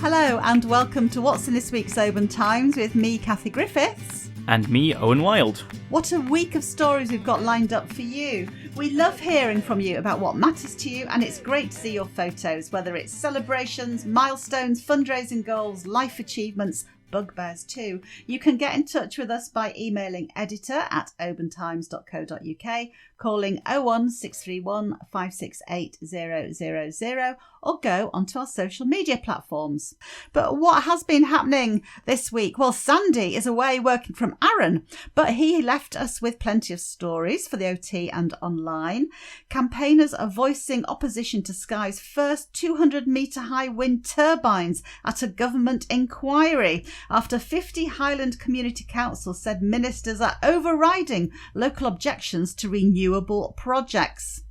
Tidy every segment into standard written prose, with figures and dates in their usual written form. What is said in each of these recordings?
Hello and welcome to What's in this week's Oban Times with me, Kathy Griffiths. And me, Owen Wild. What a week of stories we've got lined up for you. We love hearing from you about what matters to you, and it's great to see your photos, whether it's celebrations, milestones, fundraising goals, life achievements, bugbears too. You can get in touch with us by emailing editor@obantimes.co.uk, calling 01631 568 000, or go onto our social media platforms. But what has been happening this week? Well, Sandy is away working from Arran, but he left us with plenty of stories for the OT and online. Campaigners are voicing opposition to Sky's first 200-metre high wind turbines at a government inquiry after 50 Highland Community Councils said ministers are overriding local objections to renewable projects.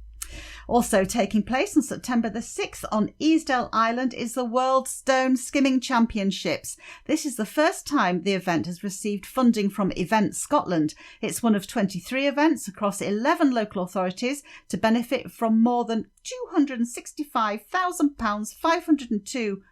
Also taking place on September the 6th on Easdale Island is the World Stone Skimming Championships. This is the first time the event has received funding from Event Scotland. It's one of 23 events across 11 local authorities to benefit from more than £265,000, 502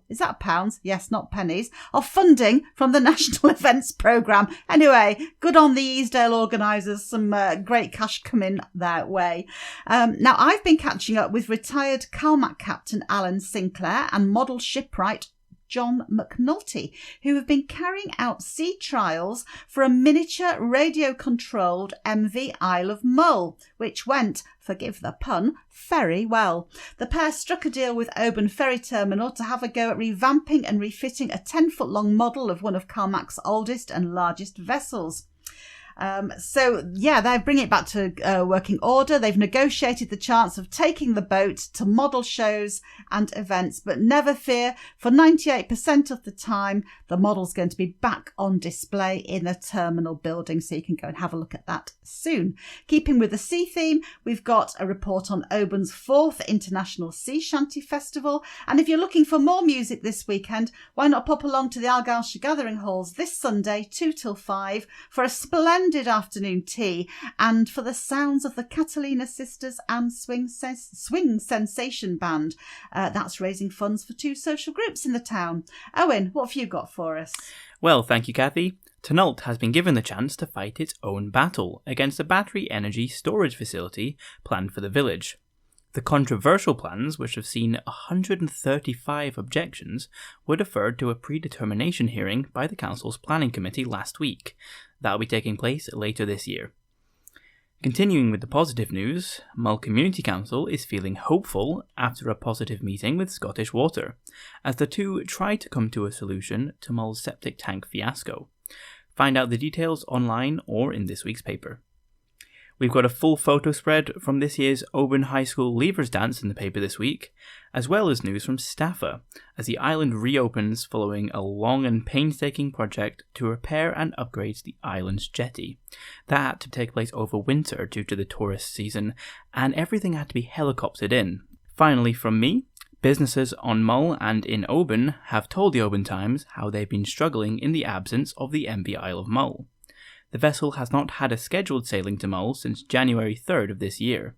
is that pounds? Yes, not pennies. Of funding from the National Events Programme. Anyway, good on the Easdale organisers. Some great cash coming their way. Now, I've been catching up with retired Calmac captain Alan Sinclair and model shipwright John McNulty, who have been carrying out sea trials for a miniature radio-controlled MV Isle of Mull, which went, forgive the pun, very well. The pair struck a deal with Oban Ferry Terminal to have a go at revamping and refitting a 10-foot-long model of one of Calmac's oldest and largest vessels. They're bringing it back to working order. They've negotiated the chance of taking the boat to model shows and events, but never fear, for 98% of the time, the model's going to be back on display in the terminal building, so you can go and have a look at that soon. Keeping with the sea theme, we've got a report on Oban's 4th International Sea Shanty Festival, and if you're looking for more music this weekend, why not pop along to the Argyllshire Gathering Halls this Sunday, 2 till 5, for a splendid afternoon tea and for the sounds of the Catalina Sisters and Swing Sensation Band. That's raising funds for 2 social groups in the town. Owen, what have you got for us? Well, thank you, Kathy. Taynuilt has been given the chance to fight its own battle against a battery energy storage facility planned for the village. The controversial plans, which have seen 135 objections, were deferred to a predetermination hearing by the council's planning committee last week. That will be taking place later this year. Continuing with the positive news, Mull Community Council is feeling hopeful after a positive meeting with Scottish Water, as the two try to come to a solution to Mull's septic tank fiasco. Find out the details online or in this week's paper. We've got a full photo spread from this year's Oban High School Leavers Dance in the paper this week, as well as news from Staffa, as the island reopens following a long and painstaking project to repair and upgrade the island's jetty. That had to take place over winter due to the tourist season, and everything had to be helicoptered in. Finally, from me, businesses on Mull and in Oban have told the Oban Times how they've been struggling in the absence of the MV Isle of Mull. The vessel has not had a scheduled sailing to Mull since January 3rd of this year.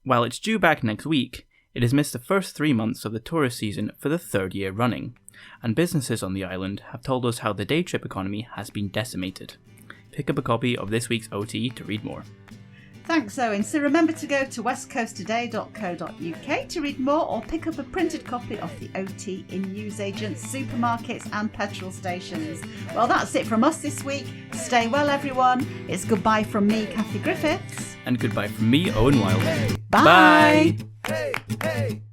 While it's due back next week, it has missed the first 3 months of the tourist season for the 3rd year running, and businesses on the island have told us how the day trip economy has been decimated. Pick up a copy of this week's OT to read more. Thanks, Owen. So remember to go to westcoasttoday.co.uk to read more, or pick up a printed copy of the OT in newsagents, supermarkets and petrol stations. Well, that's it from us this week. Stay well, everyone. It's goodbye from me, Kathy Griffiths. And goodbye from me, Owen Wild. Bye. Hey, hey.